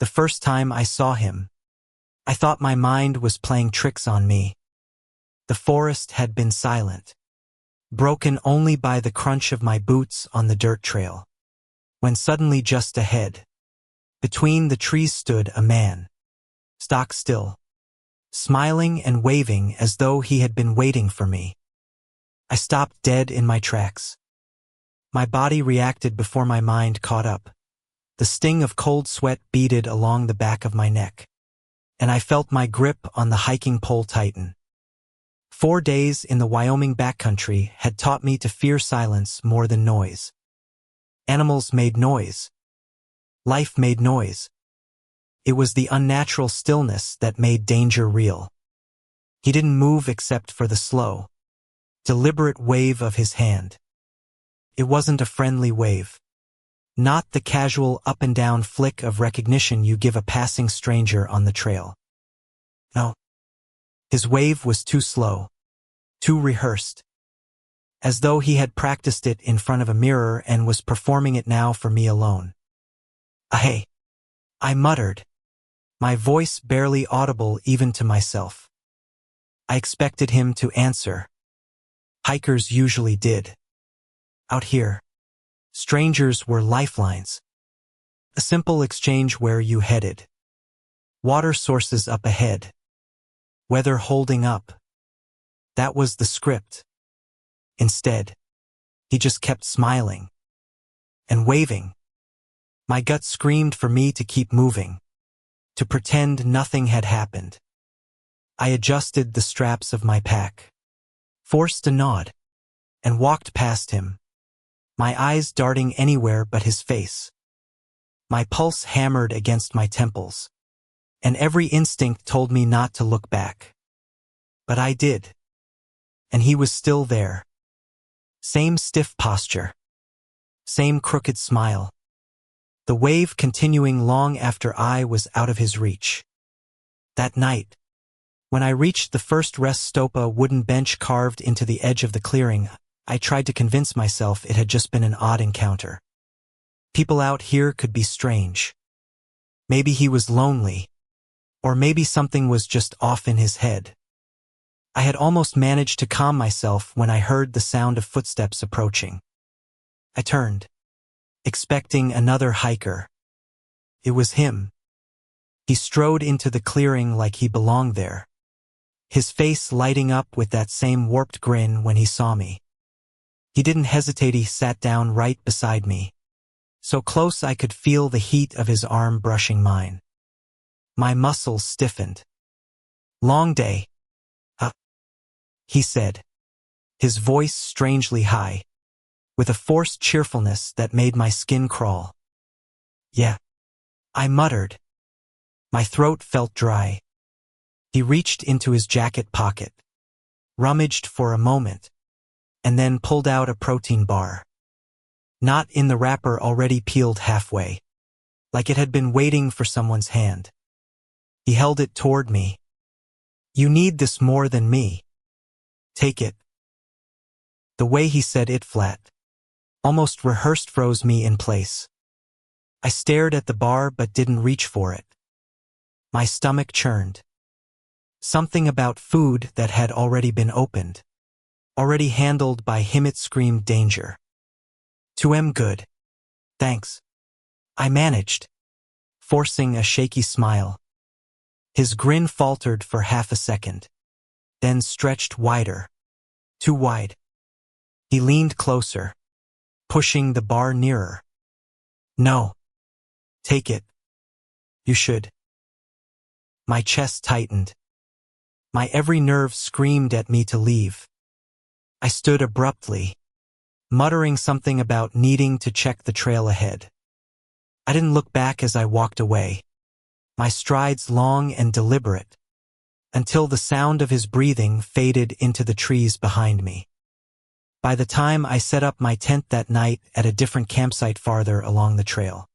The first time I saw him, I thought my mind was playing tricks on me. The forest had been silent, broken only by the crunch of my boots on the dirt trail. When suddenly just ahead, between the trees stood a man, stock still, smiling and waving as though he had been waiting for me. I stopped dead in my tracks. My body reacted before my mind caught up. The sting of cold sweat beaded along the back of my neck, and I felt my grip on the hiking pole tighten. 4 days in the Wyoming backcountry had taught me to fear silence more than noise. Animals made noise. Life made noise. It was the unnatural stillness that made danger real. He didn't move except for the slow, deliberate wave of his hand. It wasn't a friendly wave. Not the casual up and down flick of recognition you give a passing stranger on the trail. No. His wave was too slow, too rehearsed. As though he had practiced it in front of a mirror and was performing it now for me alone. Hey, I muttered, my voice barely audible even to myself. I expected him to answer. Hikers usually did. Out here, strangers were lifelines. A simple exchange: where you headed. Water sources up ahead. Weather holding up. That was the script. Instead, he just kept smiling and waving. My gut screamed for me to keep moving, to pretend nothing had happened. I adjusted the straps of my pack, forced a nod, and walked past him, my eyes darting anywhere but his face. My pulse hammered against my temples, and every instinct told me not to look back. But I did, and he was still there. Same stiff posture, same crooked smile. The wave continuing long after I was out of his reach. That night, when I reached the first rest stop, a wooden bench carved into the edge of the clearing, I tried to convince myself it had just been an odd encounter. People out here could be strange. Maybe he was lonely, or maybe something was just off in his head. I had almost managed to calm myself when I heard the sound of footsteps approaching. I turned, expecting another hiker. It was him. He strode into the clearing like he belonged there, his face lighting up with that same warped grin when he saw me. He didn't hesitate. He sat down right beside me, so close I could feel the heat of his arm brushing mine. My muscles stiffened. Long day. He said, his voice strangely high, with a forced cheerfulness that made my skin crawl. Yeah, I muttered. My throat felt dry. He reached into his jacket pocket, rummaged for a moment, and then pulled out a protein bar. Not in the wrapper already peeled halfway, like it had been waiting for someone's hand. He held it toward me. You need this more than me. Take it. The way he said it, flat, almost rehearsed, froze me in place. I stared at the bar but didn't reach for it. My stomach churned. Something about food that had already been opened, already handled by him, it screamed danger. Good. Thanks. I managed, forcing a shaky smile. His grin faltered for half a second, then stretched wider. Too wide. He leaned closer, pushing the bar nearer. No. Take it. You should. My chest tightened. My every nerve screamed at me to leave. I stood abruptly, muttering something about needing to check the trail ahead. I didn't look back as I walked away, my strides long and deliberate, until the sound of his breathing faded into the trees behind me. By the time I set up my tent that night at a different campsite farther along the trail,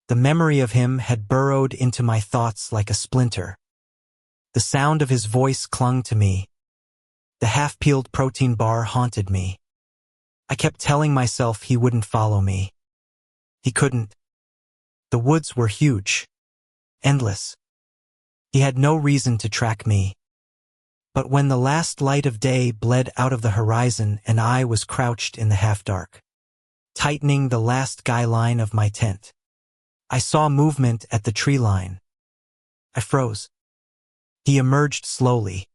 the memory of him had burrowed into my thoughts like a splinter. The sound of his voice clung to me. The half-peeled protein bar haunted me. I kept telling myself he wouldn't follow me. He couldn't. The woods were huge, endless. He had no reason to track me. But when the last light of day bled out of the horizon and I was crouched in the half-dark, tightening the last guy line of my tent, I saw movement at the tree line. I froze. He emerged slowly,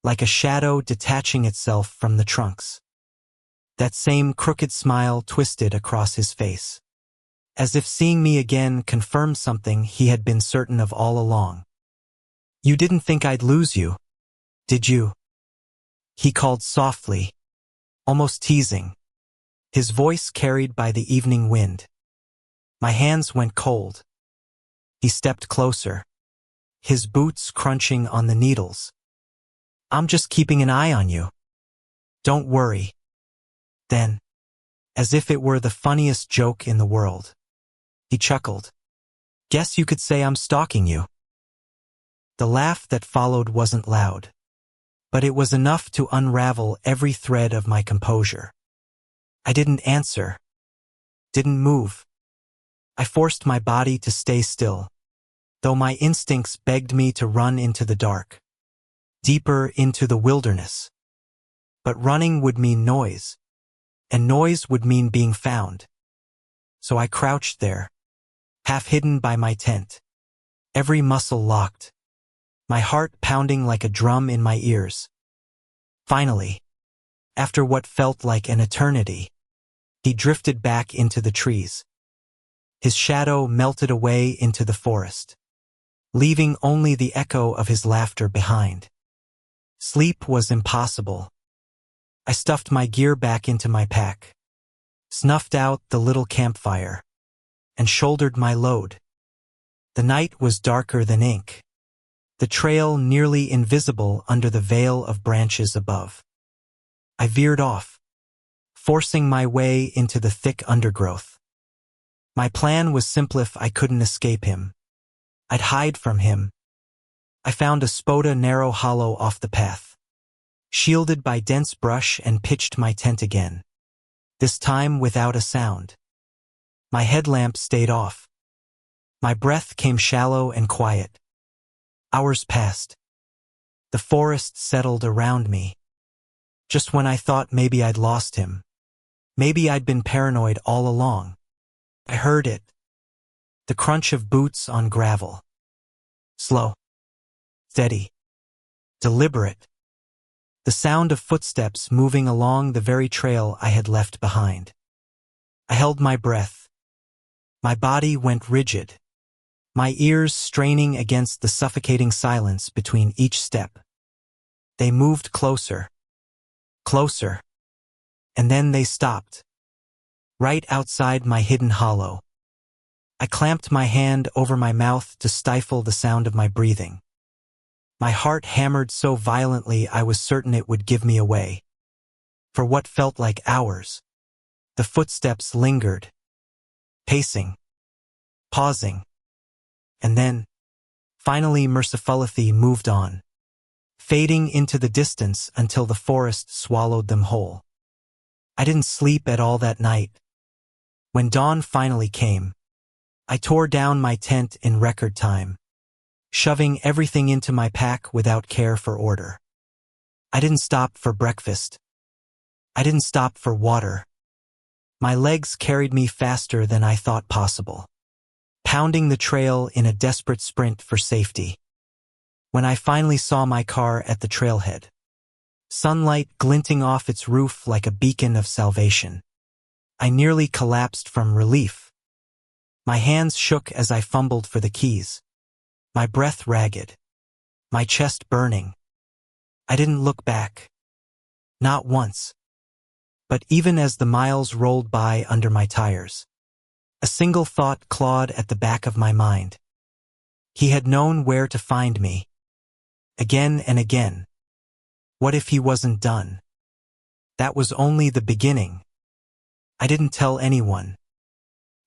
like a shadow detaching itself from the trunks. That same crooked smile twisted across his face, as if seeing me again confirmed something he had been certain of all along. "You didn't think I'd lose you, did you?" He called softly, almost teasing, his voice carried by the evening wind. My hands went cold. He stepped closer, his boots crunching on the needles. "I'm just keeping an eye on you. Don't worry." Then, as if it were the funniest joke in the world, he chuckled. "Guess you could say I'm stalking you." The laugh that followed wasn't loud, but it was enough to unravel every thread of my composure. I didn't answer, didn't move. I forced my body to stay still, though my instincts begged me to run into the dark, deeper into the wilderness. But running would mean noise, and noise would mean being found. So I crouched there, half hidden by my tent, every muscle locked, my heart pounding like a drum in my ears. Finally, after what felt like an eternity, he drifted back into the trees. His shadow melted away into the forest, leaving only the echo of his laughter behind. Sleep was impossible. I stuffed my gear back into my pack, snuffed out the little campfire, and shouldered my load. The night was darker than ink, the trail nearly invisible under the veil of branches above. I veered off, forcing my way into the thick undergrowth. My plan was simple: if I couldn't escape him, I'd hide from him. I found a narrow hollow off the path, shielded by dense brush, and pitched my tent again, this time without a sound. My headlamp stayed off. My breath came shallow and quiet. Hours passed. The forest settled around me. Just when I thought maybe I'd lost him, maybe I'd been paranoid all along, I heard it. The crunch of boots on gravel. Slow, steady, deliberate. The sound of footsteps moving along the very trail I had left behind. I held my breath. My body went rigid, my ears straining against the suffocating silence between each step. They moved closer, closer, and then they stopped, right outside my hidden hollow. I clamped my hand over my mouth to stifle the sound of my breathing. My heart hammered so violently I was certain it would give me away. For what felt like hours, the footsteps lingered, pacing, pausing, and then, finally mercifully moved on, fading into the distance until the forest swallowed them whole. I didn't sleep at all that night. When dawn finally came, I tore down my tent in record time, shoving everything into my pack without care for order. I didn't stop for breakfast. I didn't stop for water. My legs carried me faster than I thought possible, pounding the trail in a desperate sprint for safety. When I finally saw my car at the trailhead, sunlight glinting off its roof like a beacon of salvation, I nearly collapsed from relief. My hands shook as I fumbled for the keys, my breath ragged, my chest burning. I didn't look back. Not once. But even as the miles rolled by under my tires, a single thought clawed at the back of my mind. He had known where to find me. Again and again. What if he wasn't done? That was only the beginning. I didn't tell anyone.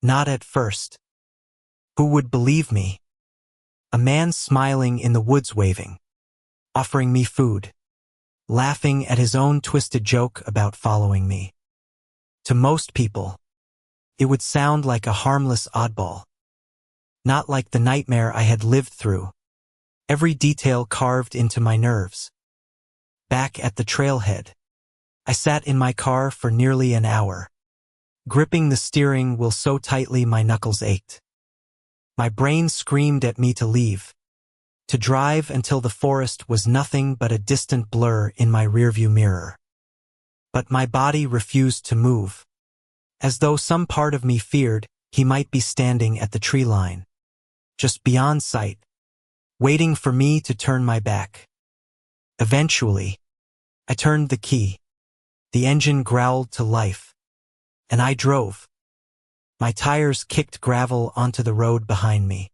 Not at first. Who would believe me? A man smiling in the woods, waving, offering me food, laughing at his own twisted joke about following me. To most people, it would sound like a harmless oddball. Not like the nightmare I had lived through, every detail carved into my nerves. Back at the trailhead, I sat in my car for nearly an hour, gripping the steering wheel so tightly my knuckles ached. My brain screamed at me to leave, to drive until the forest was nothing but a distant blur in my rearview mirror. But my body refused to move, as though some part of me feared he might be standing at the tree line, just beyond sight, waiting for me to turn my back. Eventually, I turned the key. The engine growled to life, and I drove. My tires kicked gravel onto the road behind me,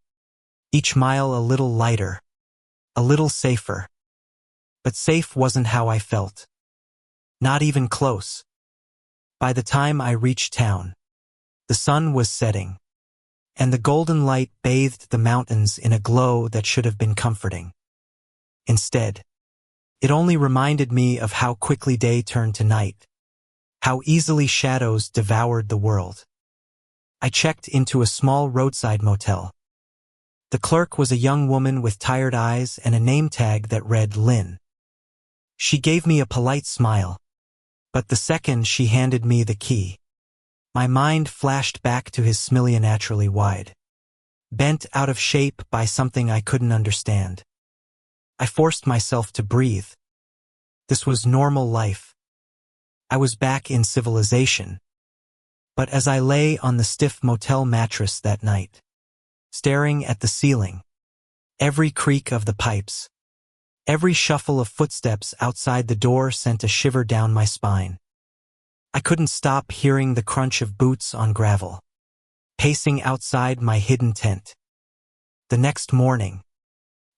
each mile a little lighter, a little safer. But safe wasn't how I felt. Not even close. By the time I reached town, the sun was setting, and the golden light bathed the mountains in a glow that should have been comforting. Instead, it only reminded me of how quickly day turned to night, how easily shadows devoured the world. I checked into a small roadside motel. The clerk was a young woman with tired eyes and a name tag that read Lynn. She gave me a polite smile, but the second she handed me the key, my mind flashed back to his smiley naturally wide, bent out of shape by something I couldn't understand. I forced myself to breathe. This was normal life. I was back in civilization. But as I lay on the stiff motel mattress that night, staring at the ceiling, every creak of the pipes, every shuffle of footsteps outside the door sent a shiver down my spine. I couldn't stop hearing the crunch of boots on gravel, pacing outside my hidden tent. The next morning,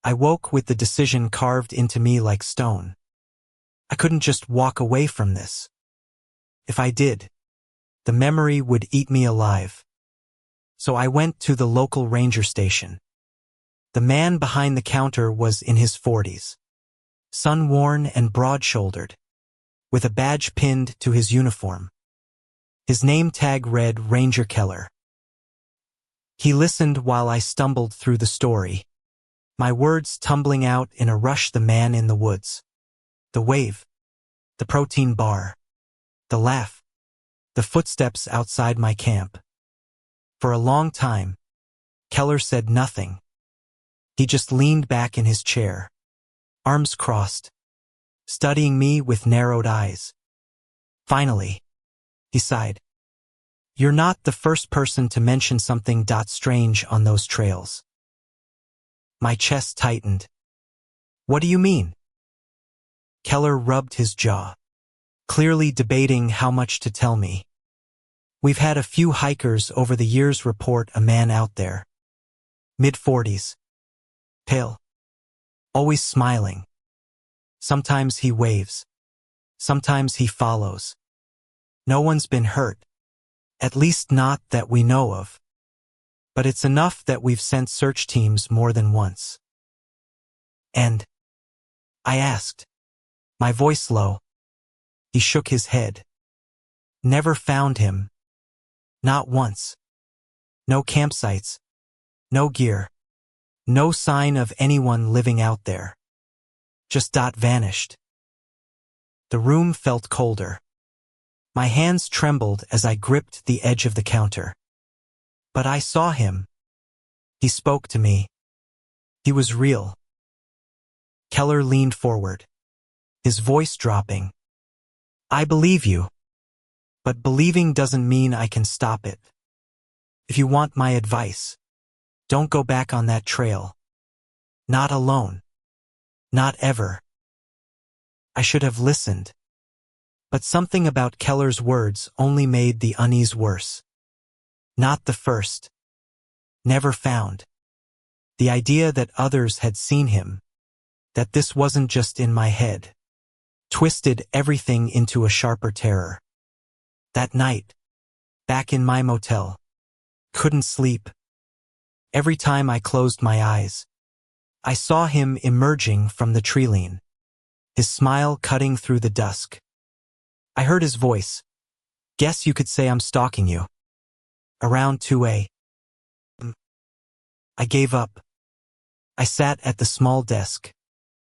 I woke with the decision carved into me like stone. I couldn't just walk away from this. If I did, the memory would eat me alive. So I went to the local ranger station. The man behind the counter was in his 40s, sun-worn and broad-shouldered, with a badge pinned to his uniform. His name tag read Ranger Keller. He listened while I stumbled through the story, my words tumbling out in a rush. The man in the woods, the wave, the protein bar, the laugh, the footsteps outside my camp. For a long time, Keller said nothing. He just leaned back in his chair, arms crossed, studying me with narrowed eyes. Finally, he sighed. "You're not the first person to mention something strange on those trails." My chest tightened. "What do you mean?" Keller rubbed his jaw, clearly debating how much to tell me. "We've had a few hikers over the years report a man out there. Mid-40s. Pale. Always smiling. Sometimes he waves. Sometimes he follows. No one's been hurt. At least not that we know of. But it's enough that we've sent search teams more than once." "And?" I asked, my voice low. He shook his head. "Never found him. Not once. No campsites. No gear. No sign of anyone living out there. Just vanished." The room felt colder. My hands trembled as I gripped the edge of the counter. But I saw him. He spoke to me. He was real. Keller leaned forward, his voice dropping. "I believe you. But believing doesn't mean I can stop it. If you want my advice, don't go back on that trail. Not alone. Not ever." I should have listened. But something about Keller's words only made the unease worse. Not the first. Never found. The idea that others had seen him, that this wasn't just in my head, twisted everything into a sharper terror. That night, back in my motel, couldn't sleep. Every time I closed my eyes, I saw him emerging from the treeline, his smile cutting through the dusk. I heard his voice. "Guess you could say I'm stalking you. Around 2 a.m. I gave up. I sat at the small desk,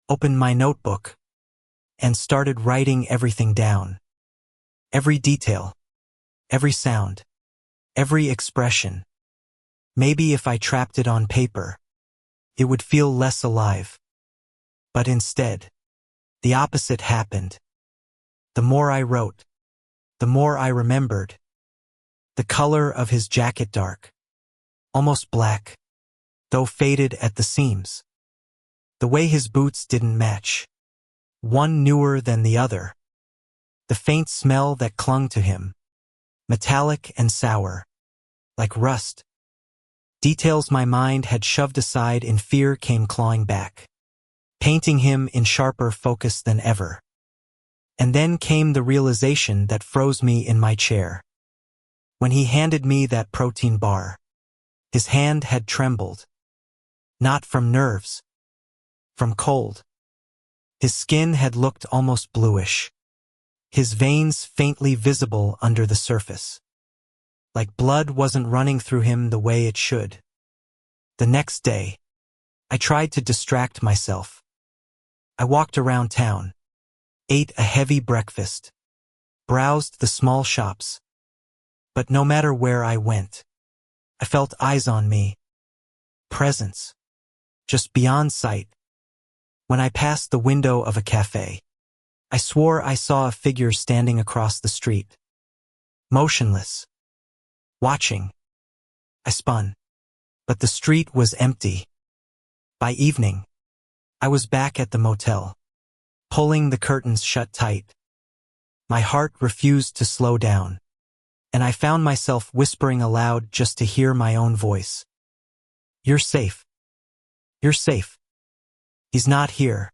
opened my notebook, and started writing everything down. Every detail, every sound, every expression. Maybe if I trapped it on paper, it would feel less alive. But instead, the opposite happened. The more I wrote, the more I remembered. The color of his jacket dark, almost black, though faded at the seams. The way his boots didn't match, one newer than the other. The faint smell that clung to him, metallic and sour, like rust. Details my mind had shoved aside in fear came clawing back, painting him in sharper focus than ever. And then came the realization that froze me in my chair. When he handed me that protein bar, his hand had trembled. Not from nerves, from cold. His skin had looked almost bluish, his veins faintly visible under the surface. Like blood wasn't running through him the way it should. The next day, I tried to distract myself. I walked around town, ate a heavy breakfast, browsed the small shops. But no matter where I went, I felt eyes on me. Presence. Just beyond sight. When I passed the window of a cafe, I swore I saw a figure standing across the street. Motionless. Watching. I spun. But the street was empty. By evening, I was back at the motel, pulling the curtains shut tight. My heart refused to slow down, and I found myself whispering aloud just to hear my own voice. You're safe. You're safe. He's not here.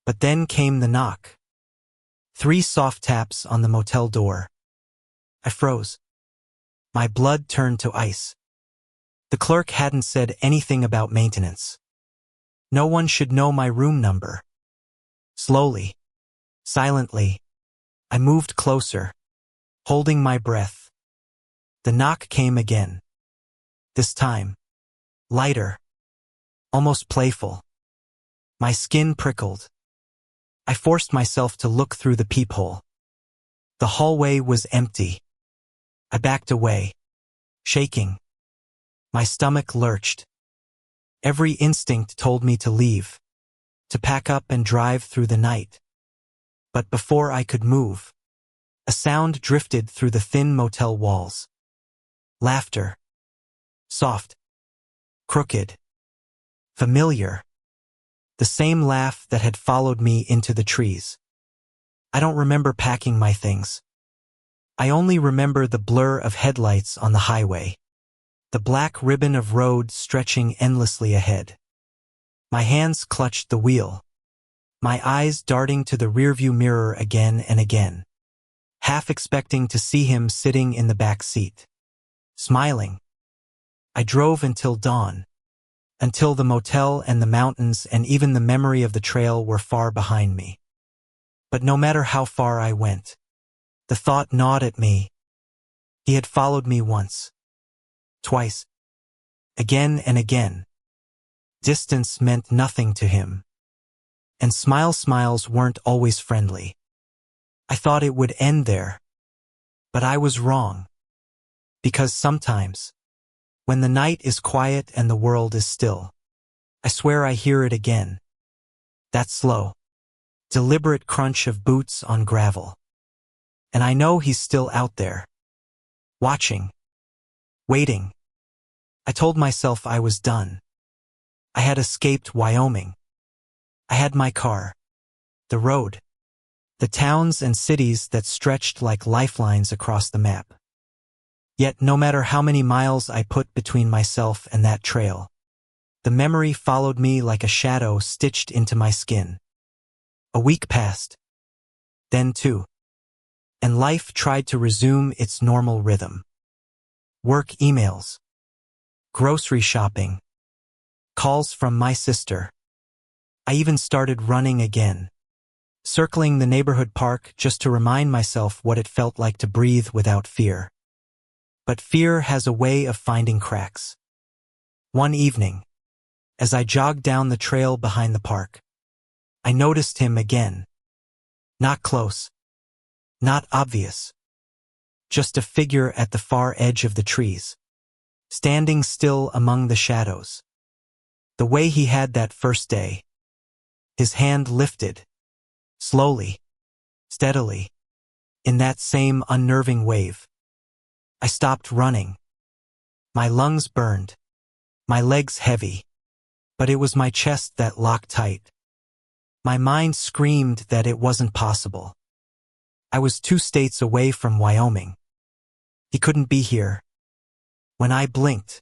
But then came the knock. 3 soft taps on the motel door. I froze. My blood turned to ice. The clerk hadn't said anything about maintenance. No one should know my room number. Slowly, silently, I moved closer, holding my breath. The knock came again. This time, lighter, almost playful. My skin prickled. I forced myself to look through the peephole. The hallway was empty. I backed away, shaking. My stomach lurched. Every instinct told me to leave, to pack up and drive through the night. But before I could move, a sound drifted through the thin motel walls. Laughter. Soft. Crooked. Familiar. The same laugh that had followed me into the trees. I don't remember packing my things. I only remember the blur of headlights on the highway, the black ribbon of road stretching endlessly ahead. My hands clutched the wheel, my eyes darting to the rearview mirror again and again, half expecting to see him sitting in the back seat, smiling. I drove until dawn, until the motel and the mountains and even the memory of the trail were far behind me. But no matter how far I went, the thought gnawed at me. He had followed me once, twice, again and again. Distance meant nothing to him. And smiles weren't always friendly. I thought it would end there. But I was wrong. Because sometimes, when the night is quiet and the world is still, I swear I hear it again. That slow, deliberate crunch of boots on gravel. And I know he's still out there. Watching. Waiting. I told myself I was done. I had escaped Wyoming. I had my car. The road. The towns and cities that stretched like lifelines across the map. Yet no matter how many miles I put between myself and that trail, the memory followed me like a shadow stitched into my skin. A week passed. Then 2. And life tried to resume its normal rhythm. Work emails. Grocery shopping. Calls from my sister. I even started running again, circling the neighborhood park just to remind myself what it felt like to breathe without fear. But fear has a way of finding cracks. One evening, as I jogged down the trail behind the park, I noticed him again. Not close, not obvious, just a figure at the far edge of the trees, standing still among the shadows. The way he had that first day, his hand lifted, slowly, steadily, in that same unnerving wave. I stopped running. My lungs burned, my legs heavy, but it was my chest that locked tight. My mind screamed that it wasn't possible. I was 2 states away from Wyoming. He couldn't be here. When I blinked,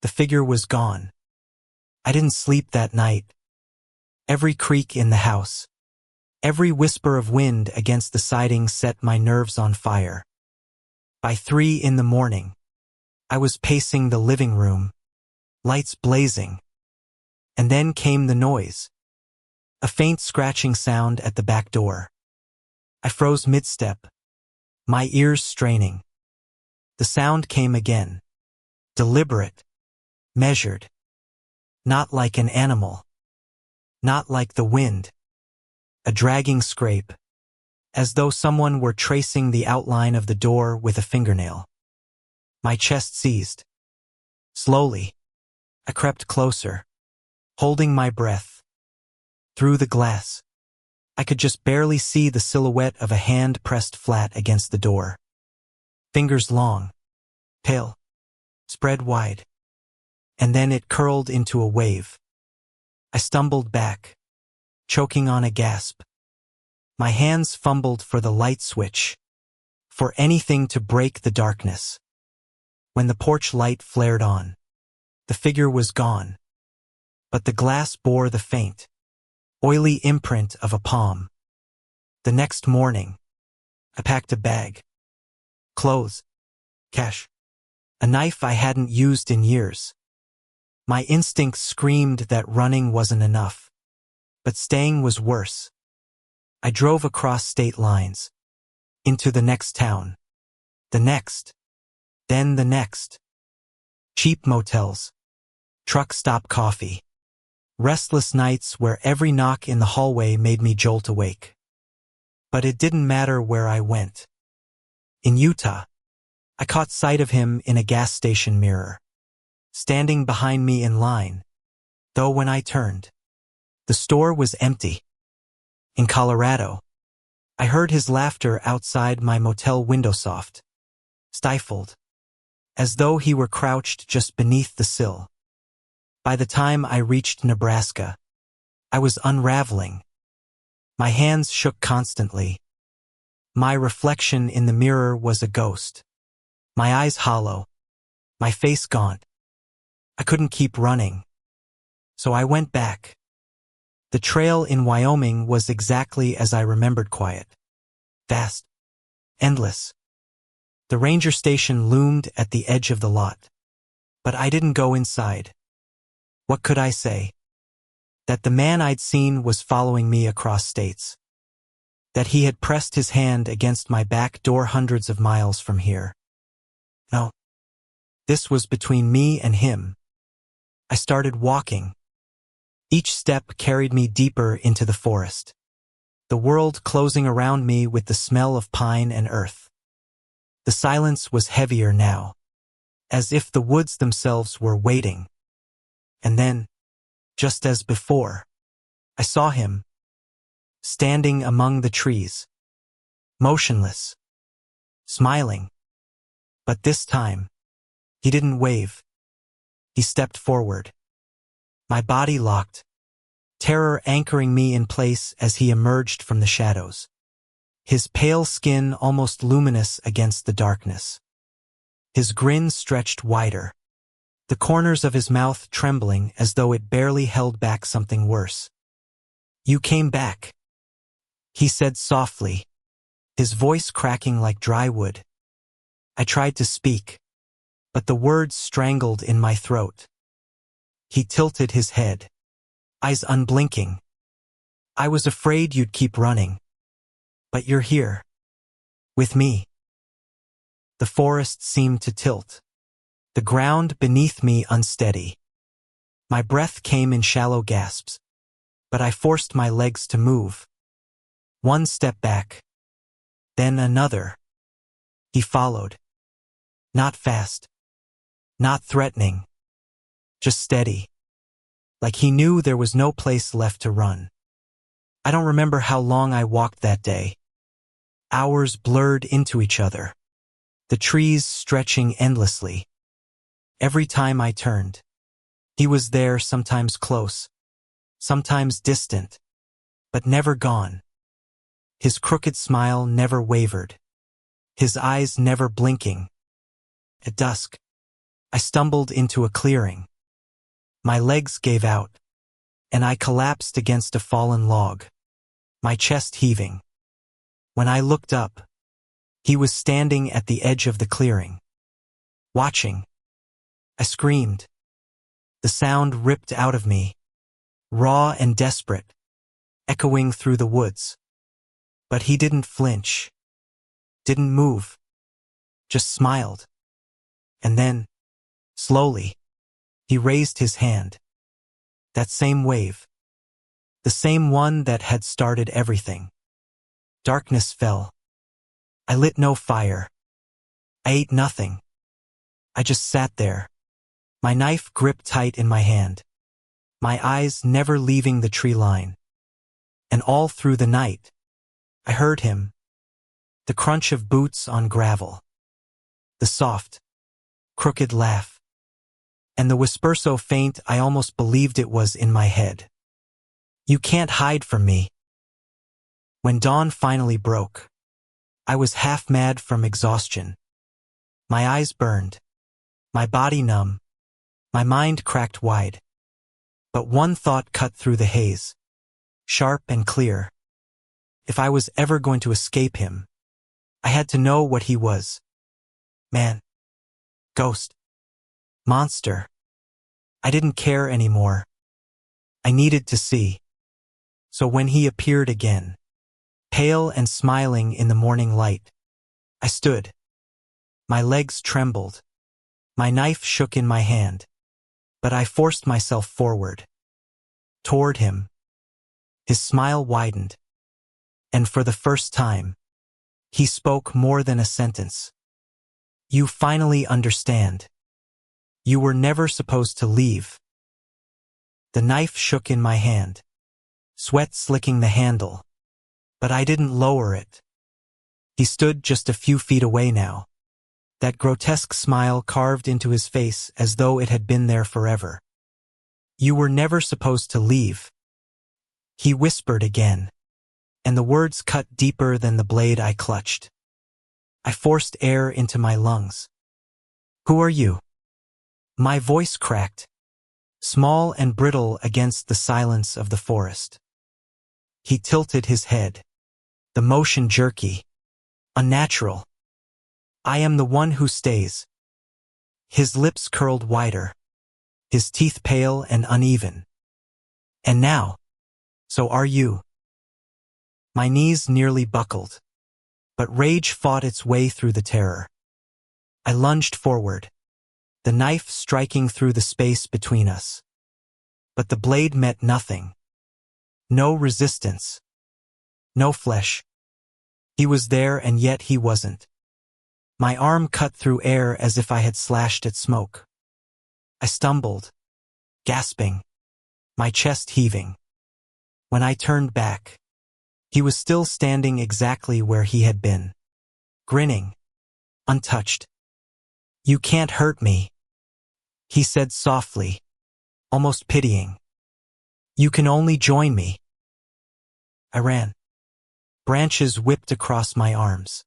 the figure was gone. I didn't sleep that night. Every creak in the house, every whisper of wind against the siding set my nerves on fire. By 3 in the morning, I was pacing the living room, lights blazing. And then came the noise. A faint scratching sound at the back door. I froze mid-step, my ears straining. The sound came again. Deliberate, measured. Not like an animal. Not like the wind. A dragging scrape, as though someone were tracing the outline of the door with a fingernail. My chest seized. Slowly, I crept closer, holding my breath. Through the glass, I could just barely see the silhouette of a hand pressed flat against the door. Fingers long, pale, spread wide. And then it curled into a wave. I stumbled back, choking on a gasp. My hands fumbled for the light switch, for anything to break the darkness. When the porch light flared on, the figure was gone, but the glass bore the faint, oily imprint of a palm. The next morning, I packed a bag, clothes, cash, a knife I hadn't used in years. My instincts screamed that running wasn't enough, but staying was worse. I drove across state lines, into the next town, the next, then the next. Cheap motels, truck stop coffee, restless nights where every knock in the hallway made me jolt awake. But it didn't matter where I went. In Utah, I caught sight of him in a gas station mirror, standing behind me in line, though when I turned, the store was empty. In Colorado, I heard his laughter outside my motel window, soft, stifled, as though he were crouched just beneath the sill. By the time I reached Nebraska, I was unraveling. My hands shook constantly. My reflection in the mirror was a ghost. My eyes hollow, my face gaunt. I couldn't keep running. So I went back. The trail in Wyoming was exactly as I remembered, quiet, vast, endless. The ranger station loomed at the edge of the lot. But I didn't go inside. What could I say? That the man I'd seen was following me across states. That he had pressed his hand against my back door hundreds of miles from here. No. This was between me and him. I started walking. Each step carried me deeper into the forest. The world closing around me with the smell of pine and earth. The silence was heavier now, as if the woods themselves were waiting. And then, just as before, I saw him, standing among the trees, motionless, smiling. But this time, he didn't wave. He stepped forward. My body locked, terror anchoring me in place as he emerged from the shadows. His pale skin almost luminous against the darkness. His grin stretched wider, the corners of his mouth trembling as though it barely held back something worse. "You came back," he said softly, his voice cracking like dry wood. I tried to speak, but the words strangled in my throat. He tilted his head, eyes unblinking. "I was afraid you'd keep running. But you're here. With me." The forest seemed to tilt, the ground beneath me unsteady. My breath came in shallow gasps, but I forced my legs to move. One step back, then another. He followed. Not fast, not threatening, just steady, like he knew there was no place left to run. I don't remember how long I walked that day. Hours blurred into each other, the trees stretching endlessly. Every time I turned, he was there, sometimes close, sometimes distant, but never gone. His crooked smile never wavered, his eyes never blinking. At dusk, I stumbled into a clearing. My legs gave out, and I collapsed against a fallen log, my chest heaving. When I looked up, he was standing at the edge of the clearing, watching. I screamed. The sound ripped out of me, raw and desperate, echoing through the woods. But he didn't flinch, didn't move, just smiled. And then, slowly, he raised his hand. That same wave, the same one that had started everything. Darkness fell. I lit no fire. I ate nothing. I just sat there, my knife gripped tight in my hand, my eyes never leaving the tree line. And all through the night, I heard him, the crunch of boots on gravel, the soft, crooked laugh, and the whisper so faint I almost believed it was in my head. You can't hide from me. When dawn finally broke, I was half mad from exhaustion. My eyes burned, my body numb, my mind cracked wide. But one thought cut through the haze, sharp and clear. If I was ever going to escape him, I had to know what he was. Man. Ghost. Monster. I didn't care anymore. I needed to see. So when he appeared again, pale and smiling in the morning light, I stood. My legs trembled. My knife shook in my hand. But I forced myself forward, toward him. His smile widened. And for the first time, he spoke more than a sentence. You finally understand. You were never supposed to leave. The knife shook in my hand, sweat slicking the handle, but I didn't lower it. He stood just a few feet away now, that grotesque smile carved into his face as though it had been there forever. You were never supposed to leave. He whispered again, and the words cut deeper than the blade I clutched. I forced air into my lungs. Who are you? My voice cracked, small and brittle against the silence of the forest. He tilted his head, the motion jerky, unnatural. I am the one who stays. His lips curled wider, his teeth pale and uneven. And now, so are you. My knees nearly buckled, but rage fought its way through the terror. I lunged forward, the knife striking through the space between us. But the blade met nothing. No resistance. No flesh. He was there and yet he wasn't. My arm cut through air as if I had slashed at smoke. I stumbled, gasping, my chest heaving. When I turned back, he was still standing exactly where he had been, grinning, untouched. You can't hurt me, he said softly, almost pitying. You can only join me. I ran. Branches whipped across my arms.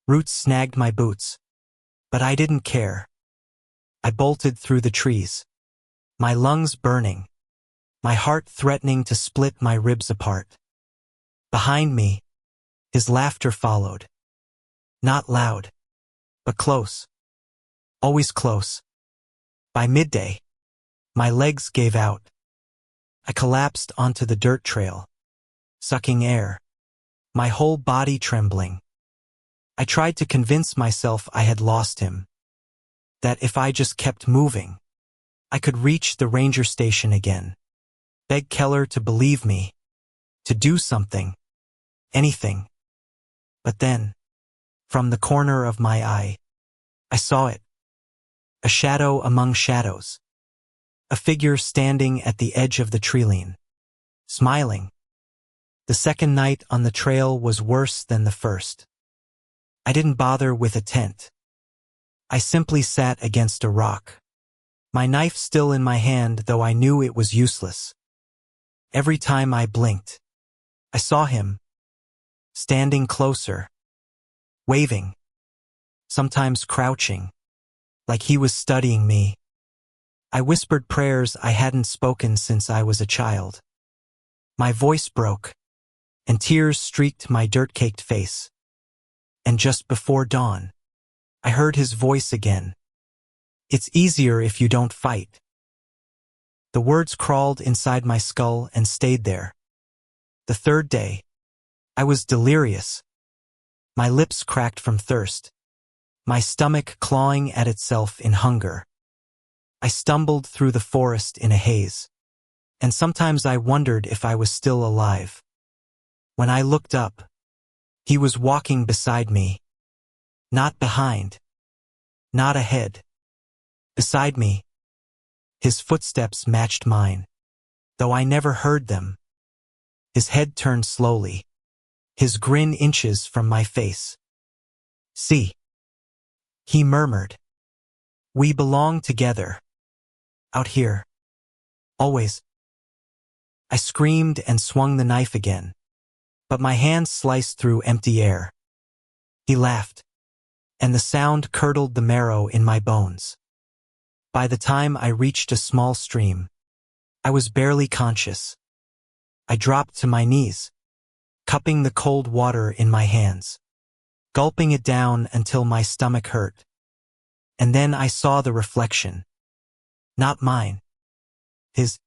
Roots snagged my boots. But I didn't care. I bolted through the trees, my lungs burning, my heart threatening to split my ribs apart. Behind me, his laughter followed. Not loud, but close. Always close. By midday, my legs gave out. I collapsed onto the dirt trail, sucking air, my whole body trembling. I tried to convince myself I had lost him, that if I just kept moving, I could reach the ranger station again. Beg Keller to believe me. To do something. Anything. But then, from the corner of my eye, I saw it. A shadow among shadows. A figure standing at the edge of the treeline. Smiling. The second night on the trail was worse than the first. I didn't bother with a tent. I simply sat against a rock. My knife still in my hand, though I knew it was useless. Every time I blinked, I saw him. Standing closer. Waving. Sometimes crouching. Like he was studying me. I whispered prayers I hadn't spoken since I was a child. My voice broke, and tears streaked my dirt-caked face. And just before dawn, I heard his voice again. It's easier if you don't fight. The words crawled inside my skull and stayed there. The third day, I was delirious. My lips cracked from thirst. My stomach clawing at itself in hunger. I stumbled through the forest in a haze. And sometimes I wondered if I was still alive. When I looked up, he was walking beside me. Not behind. Not ahead. Beside me. His footsteps matched mine, though I never heard them. His head turned slowly. His grin inches from my face. See, he murmured. We belong together. Out here. Always. I screamed and swung the knife again, but my hand sliced through empty air. He laughed, and the sound curdled the marrow in my bones. By the time I reached a small stream, I was barely conscious. I dropped to my knees, cupping the cold water in my hands, gulping it down until my stomach hurt. And then I saw the reflection. Not mine. His.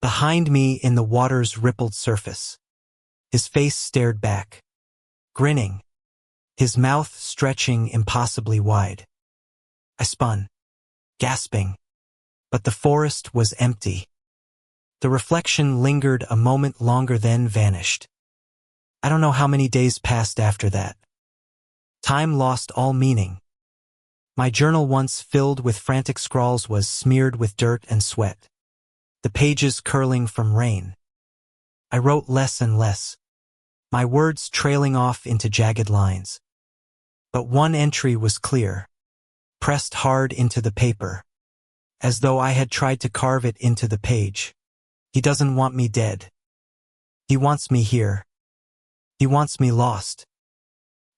Behind me in the water's rippled surface. His face stared back, grinning, his mouth stretching impossibly wide. I spun, gasping, but the forest was empty. The reflection lingered a moment longer, then vanished. I don't know how many days passed after that. Time lost all meaning. My journal, once filled with frantic scrawls, was smeared with dirt and sweat, the pages curling from rain. I wrote less and less, my words trailing off into jagged lines. But one entry was clear, pressed hard into the paper, as though I had tried to carve it into the page. He doesn't want me dead. He wants me here. He wants me lost.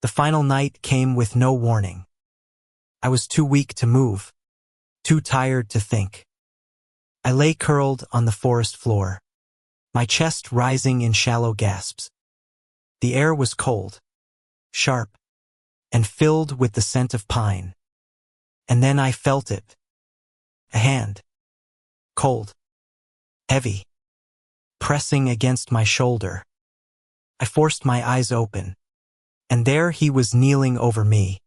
The final night came with no warning. I was too weak to move, too tired to think. I lay curled on the forest floor, my chest rising in shallow gasps. The air was cold, sharp, and filled with the scent of pine. And then I felt it. A hand. Cold. Heavy. Pressing against my shoulder. I forced my eyes open, and there he was kneeling over me,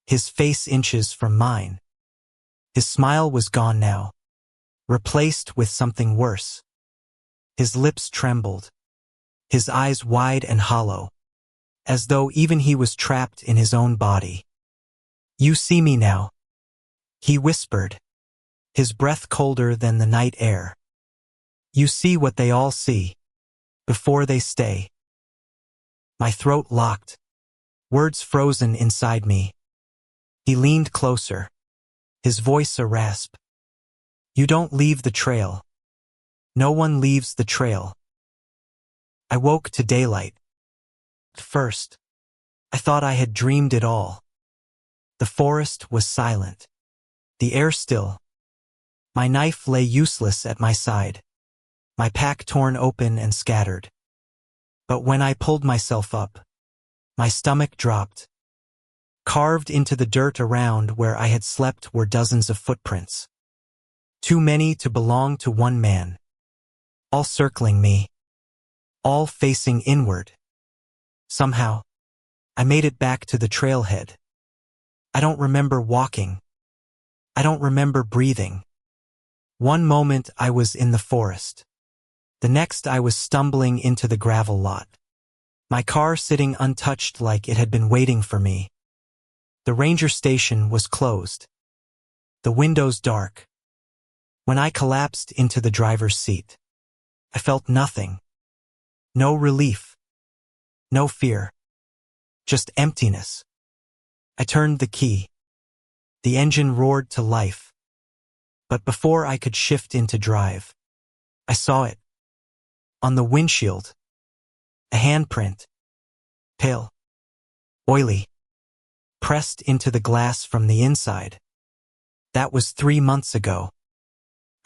his face inches from mine. His smile was gone now, replaced with something worse. His lips trembled, his eyes wide and hollow, as though even he was trapped in his own body. You see me now, he whispered, his breath colder than the night air. You see what they all see, before they stay. My throat locked, words frozen inside me. He leaned closer, his voice a rasp. You don't leave the trail. No one leaves the trail. I woke to daylight. At first, I thought I had dreamed it all. The forest was silent, the air still. My knife lay useless at my side, my pack torn open and scattered. But when I pulled myself up, my stomach dropped. Carved into the dirt around where I had slept were dozens of footprints. Too many to belong to one man. All circling me. All facing inward. Somehow, I made it back to the trailhead. I don't remember walking. I don't remember breathing. One moment I was in the forest. The next I was stumbling into the gravel lot. My car sitting untouched like it had been waiting for me. The ranger station was closed. The windows dark. When I collapsed into the driver's seat, I felt nothing. No relief. No fear. Just emptiness. I turned the key. The engine roared to life. But before I could shift into drive, I saw it. On the windshield. A handprint. Pale. Oily. Pressed into the glass from the inside. That was 3 months ago.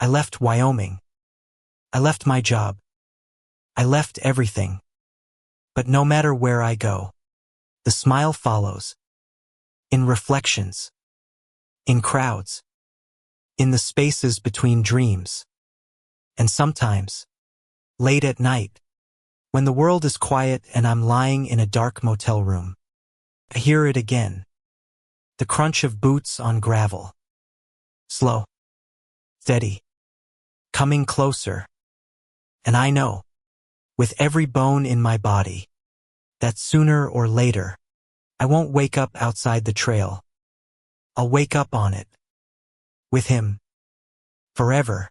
I left Wyoming. I left my job. I left everything. But no matter where I go, the smile follows. In reflections. In crowds. In the spaces between dreams. And sometimes, late at night, when the world is quiet and I'm lying in a dark motel room, I hear it again. The crunch of boots on gravel. Slow. Steady. Coming closer. And I know, with every bone in my body, that sooner or later, I won't wake up outside the trail. I'll wake up on it. With him. Forever.